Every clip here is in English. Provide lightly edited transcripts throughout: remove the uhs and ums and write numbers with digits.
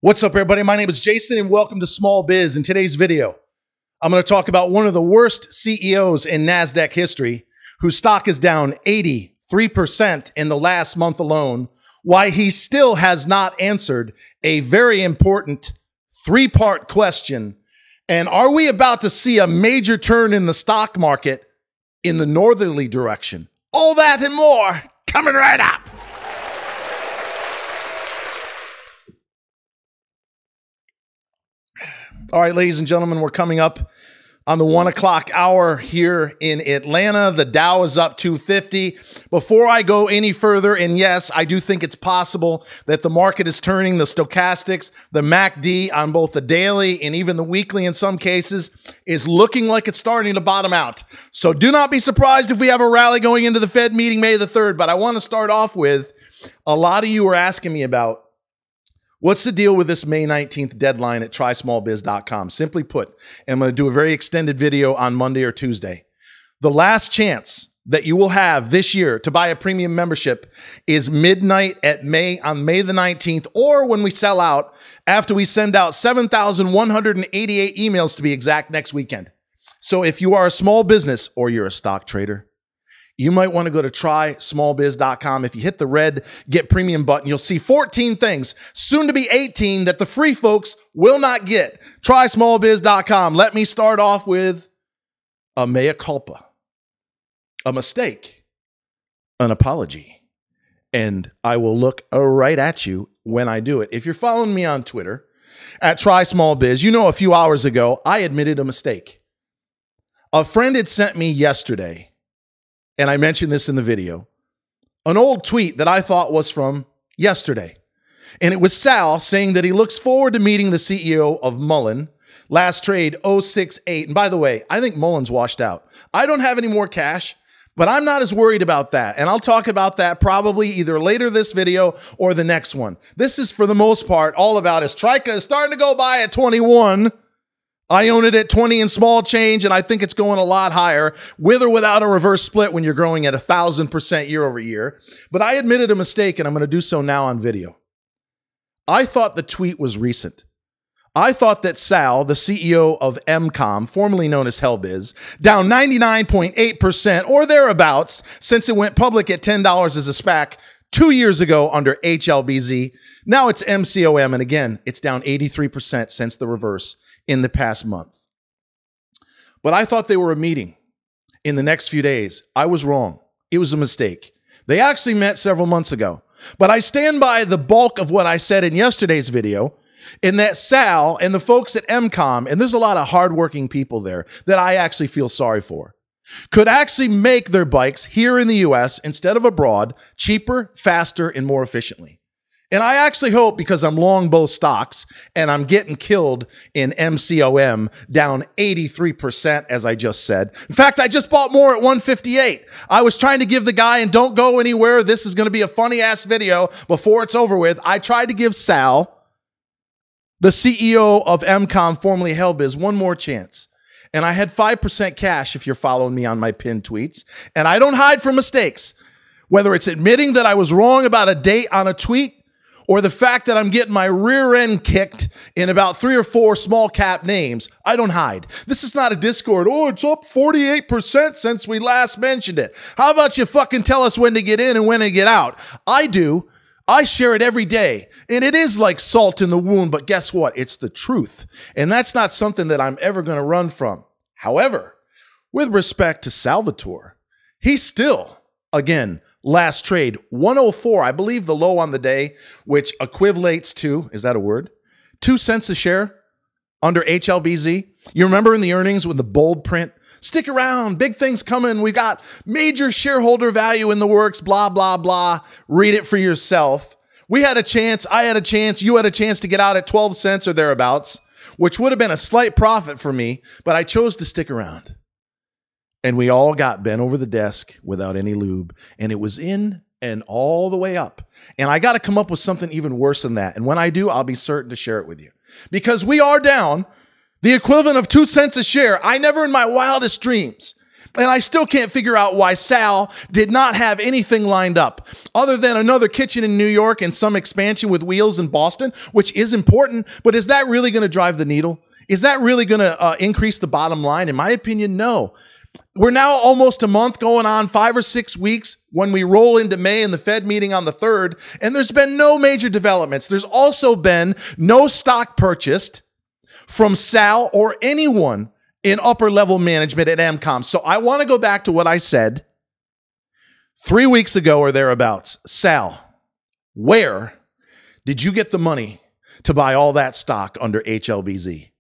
What's up, everybody? My name is Jason, and welcome to Small Biz. In today's video, I'm going to talk about one of the worst CEOs in NASDAQ history, whose stock is down 83% in the last month alone, why he still has not answered a very important three-part question, and are we about to see a major turn in the stock market in the northerly direction? All that and more coming right up. All right, ladies and gentlemen, we're coming up on the 1 o'clock hour here in Atlanta. The Dow is up 250. Before I go any further, and yes, I do think it's possible that the market is turning. The stochastics, the MACD on both the daily and even the weekly in some cases is looking like it's starting to bottom out. So do not be surprised if we have a rally going into the Fed meeting May the 3rd. But I want to start off with, a lot of you were asking me about, what's the deal with this May 19th deadline at trysmallbiz.com? Simply put, I'm going to do a very extended video on Monday or Tuesday. The last chance that you will have this year to buy a premium membership is midnight on May the 19th, or when we sell out after we send out 7,188 emails to be exact next weekend. So if you are a small business or you're a stock trader, you might want to go to trysmallbiz.com. If you hit the red Get Premium button, you'll see 14 things, soon to be 18, that the free folks will not get. Trysmallbiz.com. Let me start off with a mea culpa, a mistake, an apology, and I will look right at you when I do it. If you're following me on Twitter at TrySmallBiz, you know a few hours ago, I admitted a mistake. A friend had sent me yesterday, and I mentioned this in the video, an old tweet that I thought was from yesterday. And it was Sal saying that he looks forward to meeting the CEO of MULN, last trade 068. And by the way, I think MULN's washed out. I don't have any more cash, but I'm not as worried about that. And I'll talk about that probably either later this video or the next one. This is, for the most part, all about is TRKA is starting to go by at 21. I own it at 20 and small change, and I think it's going a lot higher, with or without a reverse split when you're growing at 1,000% year over year. But I admitted a mistake, and I'm going to do so now on video. I thought the tweet was recent. I thought that Sal, the CEO of MCOM, formerly known as Hellbiz, down 99.8% or thereabouts since it went public at $10 as a SPAC 2 years ago under HLBZ. Now it's MCOM, and again, it's down 83% since the reverse in the past month. But I thought they were a meeting in the next few days. I was wrong. It was a mistake. They actually met several months ago. But I stand by the bulk of what I said in yesterday's video, in that Sal and the folks at MCOM, and there's a lot of hardworking people there that I actually feel sorry for, could actually make their bikes here in the US instead of abroad cheaper, faster, and more efficiently. And I actually hope, because I'm long both stocks and I'm getting killed in MCOM down 83%, as I just said. In fact, I just bought more at 158. I was trying to give the guy, and don't go anywhere, this is going to be a funny ass video before it's over with. I tried to give Sal, the CEO of MCOM, formerly Hellbiz, one more chance. And I had 5% cash, if you're following me on my pinned tweets. And I don't hide from mistakes, whether it's admitting that I was wrong about a date on a tweet, or the fact that I'm getting my rear end kicked in about 3 or 4 small cap names. I don't hide. This is not a Discord. Oh, it's up 48% since we last mentioned it. How about you fucking tell us when to get in and when to get out? I do. I share it every day. And it is like salt in the wound, but guess what? It's the truth. And that's not something that I'm ever going to run from. However, with respect to Salvatore, he's still, again, last trade, 104, I believe the low on the day, which equivalates to, is that a word? 2 cents a share under HLBZ. You remember in the earnings with the bold print? Stick around, big things coming. We got major shareholder value in the works, blah, blah, blah. Read it for yourself. We had a chance, I had a chance, you had a chance to get out at 12 cents or thereabouts, which would have been a slight profit for me, but I chose to stick around. And we all got bent over the desk without any lube. And it was in and all the way up. And I got to come up with something even worse than that. And when I do, I'll be certain to share it with you. Because we are down the equivalent of 2 cents a share. I never in my wildest dreams And I still can't figure out why Sal did not have anything lined up other than another kitchen in New York and some expansion with wheels in Boston, which is important. But is that really going to drive the needle? Is that really going to increase the bottom line? In my opinion, no. We're now almost a month going on, 5 or 6 weeks when we roll into May and the Fed meeting on the 3rd, and there's been no major developments. There's also been no stock purchased from Sal or anyone in upper level management at MCOM. So I want to go back to what I said 3 weeks ago or thereabouts. Sal, where did you get the money to buy all that stock under HLBZ?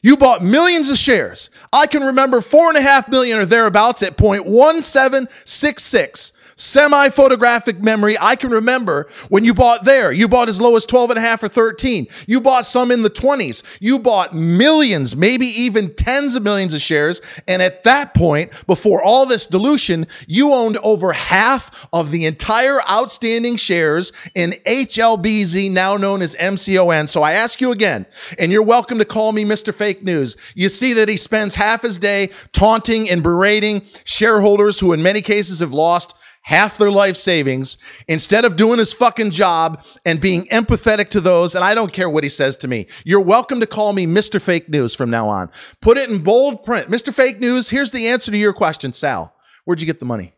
You bought millions of shares. I can remember 4.5 million or thereabouts at 0.1766. Semi-photographic memory. I can remember when you bought there. You bought as low as 12.5 or 13. You bought some in the 20s. You bought millions, maybe even tens of millions of shares. And at that point, before all this dilution, you owned over half of the entire outstanding shares in HLBZ, now known as MCON. So I ask you again, and you're welcome to call me Mr. Fake News. You see that he spends half his day taunting and berating shareholders who in many cases have lost half their life savings instead of doing his fucking job and being empathetic to those. And I don't care what he says to me. You're welcome to call me Mr. Fake News from now on. Put it in bold print. Mr. Fake News, here's the answer to your question. Sal, where'd you get the money?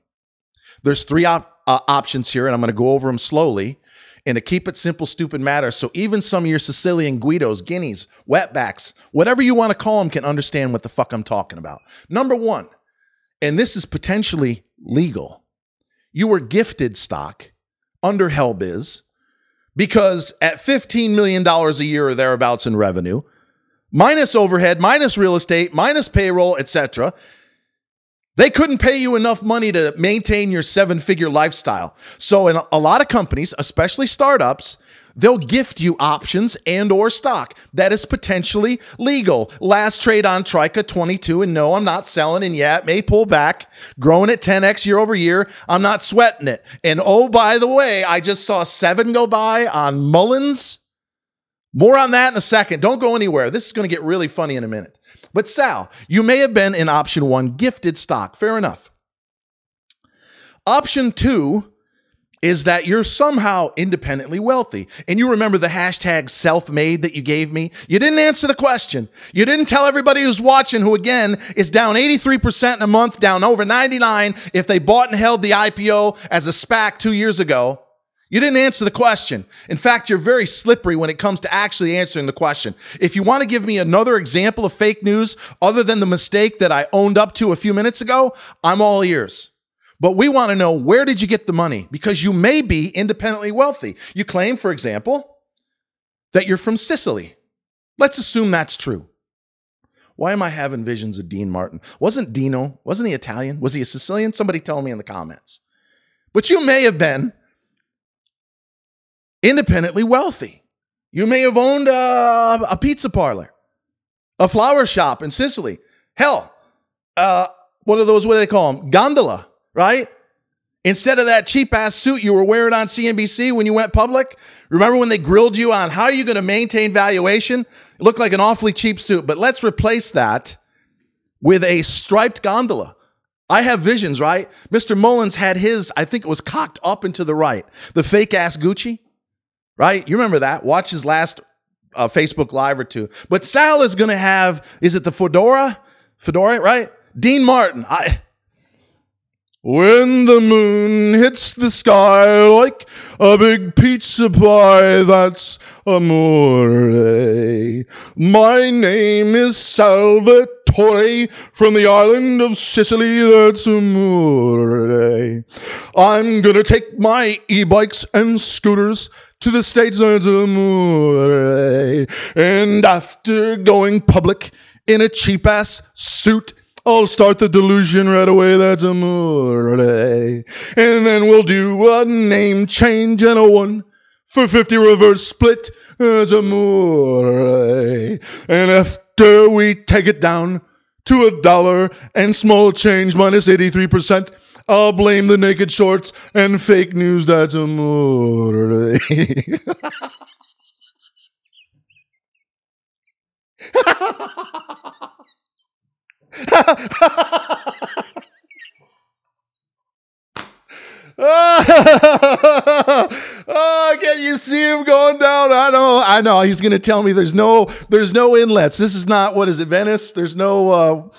There's 3 options here, and I'm going to go over them slowly. And to keep it simple, stupid matter, so even some of your Sicilian Guidos, Guineas, wetbacks, whatever you want to call them, can understand what the fuck I'm talking about. Number 1, and this is potentially legal. You were gifted stock under Hellbiz because at $15 million a year or thereabouts in revenue, minus overhead, minus real estate, minus payroll, etc., they couldn't pay you enough money to maintain your 7-figure lifestyle. So in a lot of companies, especially startups, they'll gift you options and or stock. That is potentially legal. Last trade on TRKA 22, and no, I'm not selling, and yeah, it may pull back, growing at 10x year over year. I'm not sweating it. And oh, by the way, I just saw 7 go by on MULNs. More on that in a second. Don't go anywhere. This is going to get really funny in a minute. But Sal, you may have been in option 1, gifted stock. Fair enough. Option 2 is that you're somehow independently wealthy. And you remember the hashtag self-made that you gave me? You didn't answer the question. You didn't tell everybody who's watching, who again is down 83% in a month, down over 99 if they bought and held the IPO as a SPAC 2 years ago. You didn't answer the question. In fact, you're very slippery when it comes to actually answering the question. If you want to give me another example of fake news other than the mistake that I owned up to a few minutes ago, I'm all ears. But we want to know, where did you get the money? Because you may be independently wealthy. You claim, for example, that you're from Sicily. Let's assume that's true. Why am I having visions of Dean Martin? Wasn't he Italian? Was he a Sicilian? Somebody tell me in the comments. But you may have been independently wealthy. You may have owned a pizza parlor, a flower shop in Sicily. Hell, what do they call them? Gondola. Right? Instead of that cheap-ass suit you were wearing on CNBC when you went public, remember when they grilled you on how are you going to maintain valuation? It looked like an awfully cheap suit, but let's replace that with a striped gondola. I have visions, right? Mr. Mullins had his, I think it was cocked up and to the right. The fake-ass Gucci, right? You remember that. Watch his last Facebook Live or 2. But Sal is going to have, is it the Fedora? Fedora, right? Dean Martin. When the moon hits the sky like a big pizza pie, that's amore. My name is Salvatore from the island of Sicily, that's amore. I'm gonna take my e-bikes and scooters to the States, that's amore. And after going public in a cheap-ass suit, I'll start the delusion right away, that's amore. And then we'll do a name change and a 1 for 50 reverse split, that's amore. And after we take it down to $1 and small change minus 83%, I'll blame the naked shorts and fake news, that's amore. I know. He's going to tell me there's no inlets. This is not, what is it, Venice? There's no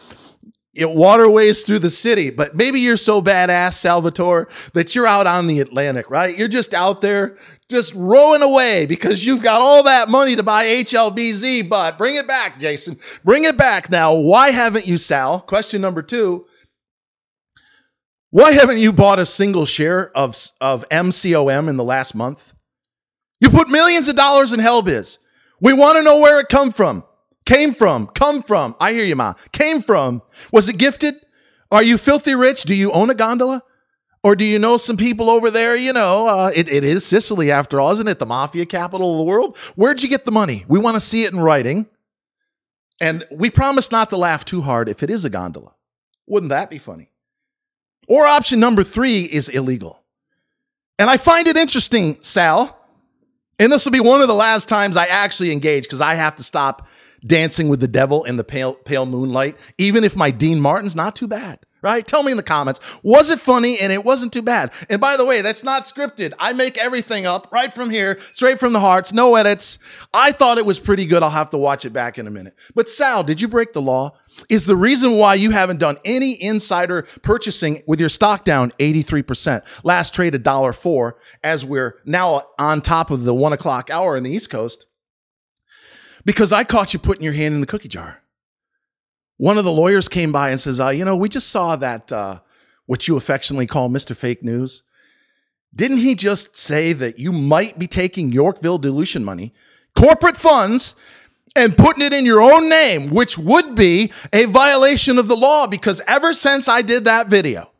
waterways through the city. But maybe you're so badass, Salvatore, that you're out on the Atlantic, right? You're just out there just rowing away because you've got all that money to buy HLBZ. But bring it back, Jason. Bring it back. Now, why haven't you, Sal? Question number 2. Why haven't you bought a single share of MCOM in the last month? You put millions of dollars in Hellbiz. We want to know where it come from. I hear you, Ma. Came from. Was it gifted? Are you filthy rich? Do you own a gondola? Or do you know some people over there? You know, it is Sicily after all, isn't it? The mafia capital of the world. Where'd you get the money? We want to see it in writing. And we promise not to laugh too hard if it is a gondola. Wouldn't that be funny? Or option number 3 is illegal. And I find it interesting, Sal, and this will be one of the last times I actually engage because I have to stop dancing with the devil in the pale moonlight, even if my Dean Martin's not too bad, right? Tell me in the comments, was it funny? And it wasn't too bad. And by the way, that's not scripted. I make everything up right from here, straight from the hearts, no edits. I thought it was pretty good. I'll have to watch it back in a minute. But Sal, did you break the law? Is the reason why you haven't done any insider purchasing with your stock down 83%. Last trade $1.04 as we're now on top of the 1 o'clock hour in the East Coast. Because I caught you putting your hand in the cookie jar. One of the lawyers came by and says, you know, we just saw that, what you affectionately call Mr. Fake News. Didn't he just say that you might be taking Yorkville dilution money, corporate funds, and putting it in your own name, which would be a violation of the law? Because ever since I did that video,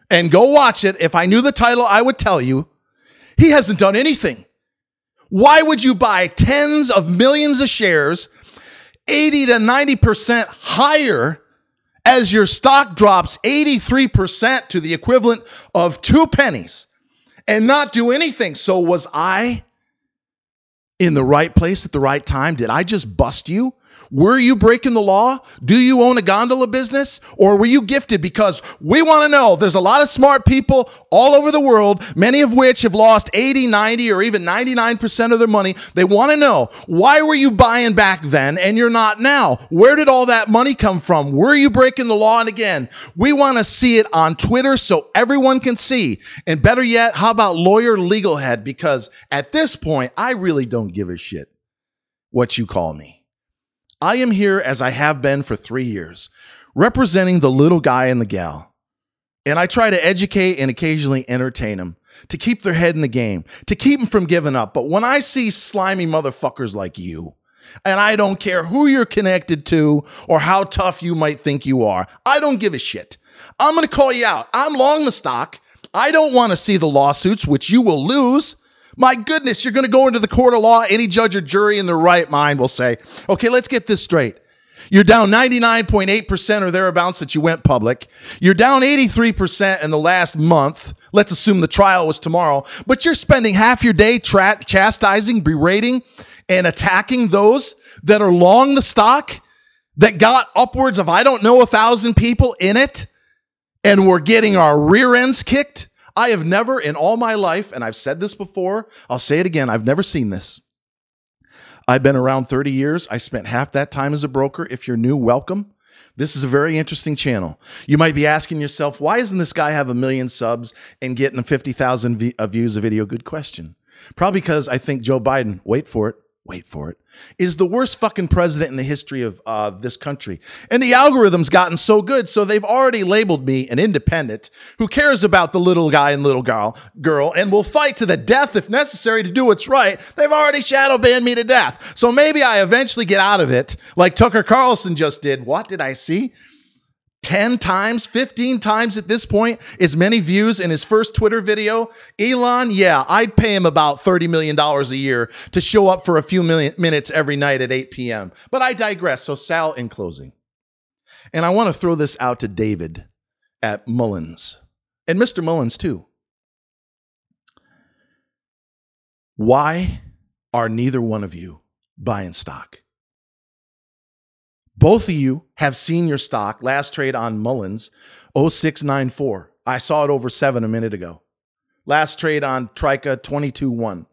and go watch it, if I knew the title, I would tell you, he hasn't done anything. Why would you buy tens of millions of shares, 80 to 90% higher, as your stock drops 83% to the equivalent of 2 pennies and not do anything? So was I in the right place at the right time? Did I just bust you? Were you breaking the law? Do you own a gondola business? Or were you gifted? Because we want to know. There's a lot of smart people all over the world, many of which have lost 80, 90, or even 99% of their money. They want to know, why were you buying back then and you're not now? Where did all that money come from? Were you breaking the law? And again, we want to see it on Twitter so everyone can see. And better yet, how about lawyer legal head? Because at this point, I really don't give a shit what you call me. I am here, as I have been for 3 years, representing the little guy and the gal. And I try to educate and occasionally entertain them to keep their head in the game, to keep them from giving up. But when I see slimy motherfuckers like you, and I don't care who you're connected to or how tough you might think you are, I don't give a shit. I'm going to call you out. I'm long the stock. I don't want to see the lawsuits, which you will lose. My goodness, you're going to go into the court of law. Any judge or jury in their right mind will say, okay, let's get this straight. You're down 99.8% or thereabouts that you went public. You're down 83% in the last month. Let's assume the trial was tomorrow. But you're spending half your day chastising, berating, and attacking those that are long the stock that got upwards of, I don't know, 1,000 people in it, and we're getting our rear ends kicked. I have never in all my life, and I've said this before, I'll say it again, I've never seen this. I've been around 30 years. I spent half that time as a broker. If you're new, welcome. This is a very interesting channel. You might be asking yourself, why doesn't this guy have 1 million subs and getting 50,000 views a video? Good question. Probably because I think Joe Biden, wait for it, is the worst fucking president in the history of this country. And the algorithm's gotten so good, so they've already labeled me an independent who cares about the little guy and little girl and will fight to the death if necessary to do what's right. They've already shadow banned me to death. So maybe I eventually get out of it like Tucker Carlson just did. What did I see? 10 times, 15 times at this point, as many views in his first Twitter video. Elon, yeah, I'd pay him about $30 million a year to show up for a few minutes every night at 8 p.m. But I digress. So Sal, in closing, and I want to throw this out to David at Mullins and Mr. Mullins too. Why are neither one of you buying stock? Both of you have seen your stock last trade on Mullins 0694. I saw it over 7 a minute ago. Last trade on TRKA 22.1.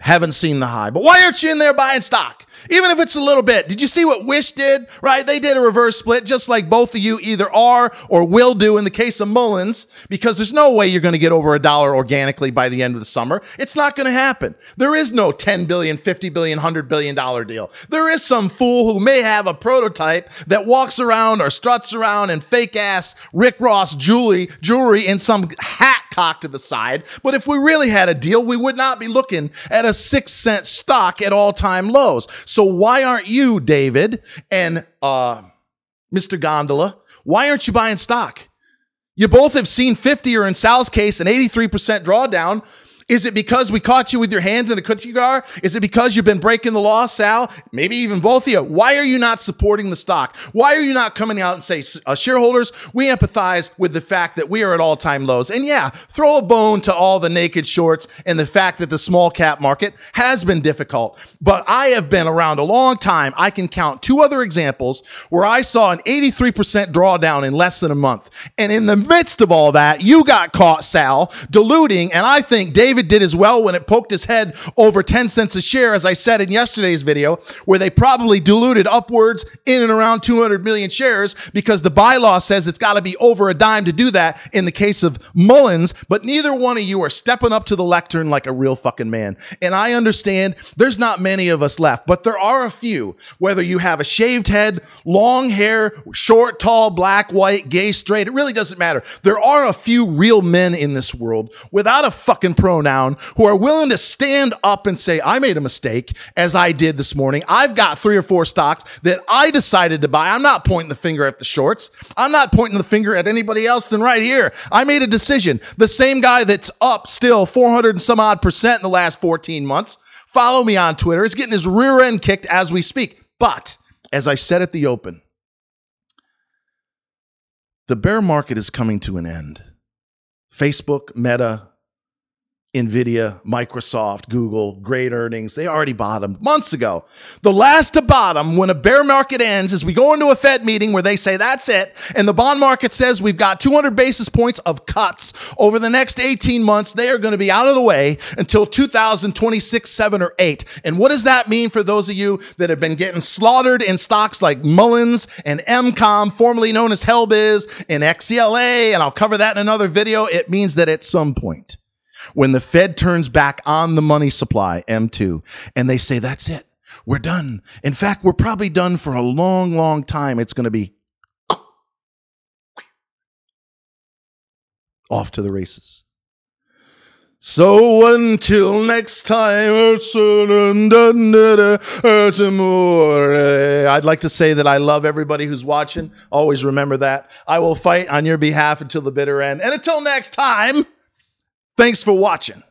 Haven't seen the high. But why aren't you in there buying stock? Even if it's a little bit. Did you see what Wish did? Right? They did a reverse split, just like both of you either are or will do in the case of MULN's, because there's no way you're going to get over $1 organically by the end of the summer. It's not going to happen. There is no $10 billion, $50 billion, $100 billion deal. There is some fool who may have a prototype that walks around or struts around in fake ass Rick Ross jewelry in some hat cocked to the side. But if we really had a deal, we would not be looking at a 6-cent stock at all-time lows. So why aren't you, David and Mr. Gondola, why aren't you buying stock? You both have seen 50, or in Sal's case, an 83% drawdown. Is it because we caught you with your hands in a cookie jar? Is it because you've been breaking the law, Sal? Maybe even both of you. Why are you not supporting the stock? Why are you not coming out and say, shareholders, we empathize with the fact that we are at all-time lows? And yeah, throw a bone to all the naked shorts and the fact that the small cap market has been difficult. But I have been around a long time. I can count 2 other examples where I saw an 83% drawdown in less than a month. And in the midst of all that, you got caught, Sal, diluting, and I think David did as well when it poked his head over 10 cents a share, as I said in yesterday's video, where they probably diluted upwards in and around 200 million shares because the bylaw says it's got to be over a dime to do that in the case of MULN's, but neither one of you are stepping up to the lectern like a real fucking man. And I understand there's not many of us left, but there are a few, whether you have a shaved head, long hair, short, tall, black, white, gay, straight, it really doesn't matter. There are a few real men in this world without a fucking pronoun who are willing to stand up and say, I made a mistake, as I did this morning. I've got 3 or 4 stocks that I decided to buy. I'm not pointing the finger at the shorts. I'm not pointing the finger at anybody else than right here. I made a decision. The same guy that's up still 400 and some odd % in the last 14 months, follow me on Twitter, is getting his rear end kicked as we speak. But as I said at the open, the bear market is coming to an end. Facebook, Meta, NVIDIA, Microsoft, Google, great earnings. They already bottomed months ago. The last to bottom when a bear market ends is we go into a Fed meeting where they say that's it, and the bond market says we've got 200 basis points of cuts over the next 18 months. They are going to be out of the way until 2026, 7, or 8. And what does that mean for those of you that have been getting slaughtered in stocks like MULN's and MCOM, formerly known as HellBiz, and XCLA, and I'll cover that in another video. It means that at some point, when the Fed turns back on the money supply, M2, and they say, that's it, we're done. In fact, we're probably done for a long, long time. It's going to be off to the races. So until next time, I'd like to say that I love everybody who's watching. Always remember that. I will fight on your behalf until the bitter end. And until next time, thanks for watching.